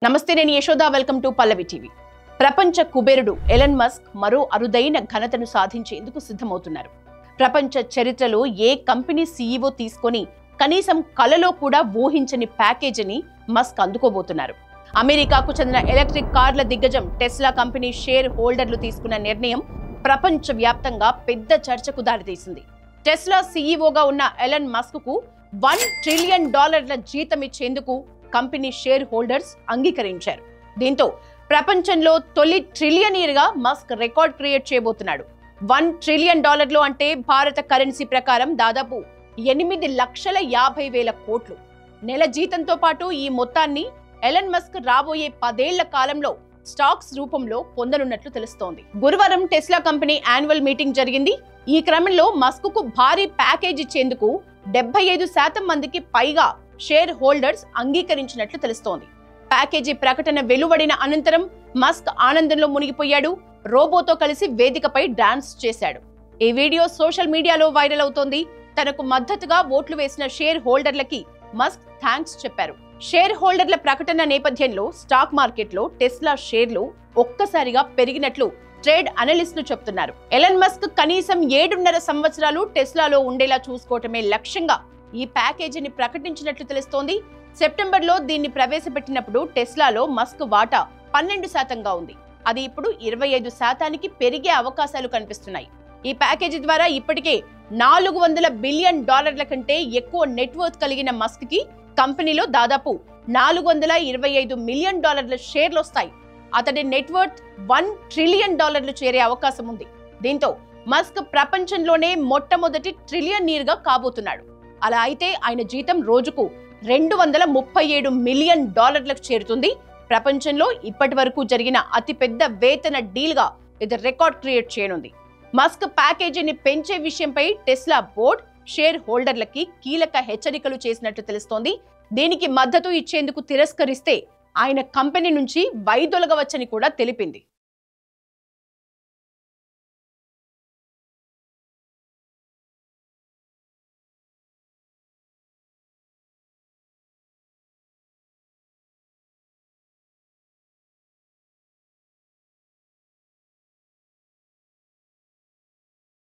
నమస్తే, నేను Yashoda. Welcome to Pallavi TV. ప్రపంచ కుబేరుడు ఎలన్ మస్క్ మరో అరుదైన ఘనతను సాధించేందుకు సిద్ధమవుతున్నారు. ప్రపంచ చరిత్రలో ఏ కంపెనీ సీఈఓ తీసుకొని కనీసం కలలో కూడా ఊహించని ప్యాకేజీని మస్క్ అందుకోబోతున్నారు. అమెరికాకు చెందిన ఎలక్ట్రిక్ కార్ల దిగ్గజం టెస్లా కంపెనీ షేర్ హోల్డర్లు తీసుకున్న నిర్ణయం ప్రపంచ వ్యాప్తంగా పెద్ద చర్చకు దారితీసింది. టెస్లా సీఈఓగా ఉన్న ఎలన్ మస్క్ కు $1 ట్రిలియన్ జీతం ఇచ్చేందుకు కంపెనీ షేర్ హోల్డర్స్ అంగీకరించారు. దీంతో ప్రపంచంలో తొలి ట్రిలియనీర్ గా మస్క్ రికార్డ్ క్రియేట్ చేయబోతున్నాడు. $1 ట్రిలియన్ అంటే భారత కరెన్సీ ప్రకారం దాదాపు 8,50,000 కోట్లు. నెల జీతంతో పాటు ఈ మొత్తాన్ని ఎలన్ మస్క్ రాబోయే 10 ఏళ్ల కాలంలో స్టాక్స్ రూపంలో పొందనున్నట్లు తెలుస్తోంది. గురువారం టెస్లా కంపెనీ యాన్యువల్ మీటింగ్ జరిగింది. ఈ క్రమంలో మస్క్ కు భారీ ప్యాకేజ్ ఇచ్చేందుకు 75% మందికి పైగా షేర్ హోల్డర్స్ అంగీకరించినట్లు తెలుస్తోంది. ప్యాకేజీ ప్రకటన వెలువడిన అనంతరం మస్క్ ఆనందంలో మునిగిపోయాడు. రోబోతో కలిసి వేదికపై డాన్స్ చేశాడు. ఈ వీడియో సోషల్ మీడియాలో వైరల్ అవుతోంది. తనకు మద్దతుగా ఓట్లు వేసిన షేర్ హోల్డర్లకి మస్క్ థాంక్స్ చెప్పారు. షేర్ హోల్డర్ల ప్రకటన నేపథ్యంలో స్టాక్ మార్కెట్లో టెస్లా షేర్లు ఒక్కసారిగా పెరిగినట్లు ట్రేడ్ అనలిస్టులు చెప్తున్నారు. ఎలన్ మస్క్ కనీసం 7.5 సంవత్సరాలు టెస్లాలో ఉండేలా చూసుకోవటమే లక్ష్యంగా ఈ ప్యాకేజీని ప్రకటించినట్లు తెలుస్తోంది. సెప్టెంబర్లో దీన్ని ప్రవేశపెట్టినప్పుడు టెస్లాలో మస్క్ వాటా 12%గా ఉంది. అది ఇప్పుడు 25%కి పెరిగే అవకాశాలు కనిపిస్తున్నాయి. ఈ ప్యాకేజీ ద్వారా ఇప్పటికే $400 బిలియన్ కంటే ఎక్కువ నెట్వర్త్ కలిగిన మస్క్ కి కంపెనీలో దాదాపు $425 మిలియన్ షేర్లు వస్తాయి. అతడి నెట్వర్త్ $1 ట్రిలియన్ చేరే అవకాశం ఉంది. దీంతో మస్క్ ప్రపంచంలోనే మొట్టమొదటి ట్రిలియనీర్ గా కాబోతున్నాడు. అలా అయితే ఆయన జీతం రోజుకు $237 మిలియన్ చేరుతుంది. ప్రపంచంలో ఇప్పటి వరకు జరిగిన అతిపెద్ద వేతన డీల్ గా ఇది రికార్డ్ క్రియేట్ చేయనుంది. మస్క్ ప్యాకేజీని పెంచే విషయంపై టెస్లా బోర్డ్ షేర్ హోల్డర్లకి కీలక హెచ్చరికలు చేసినట్లు తెలుస్తోంది. దీనికి మద్దతు ఇచ్చేందుకు తిరస్కరిస్తే ఆయన కంపెనీ నుంచి వైదొలగవచ్చని కూడా తెలిపింది.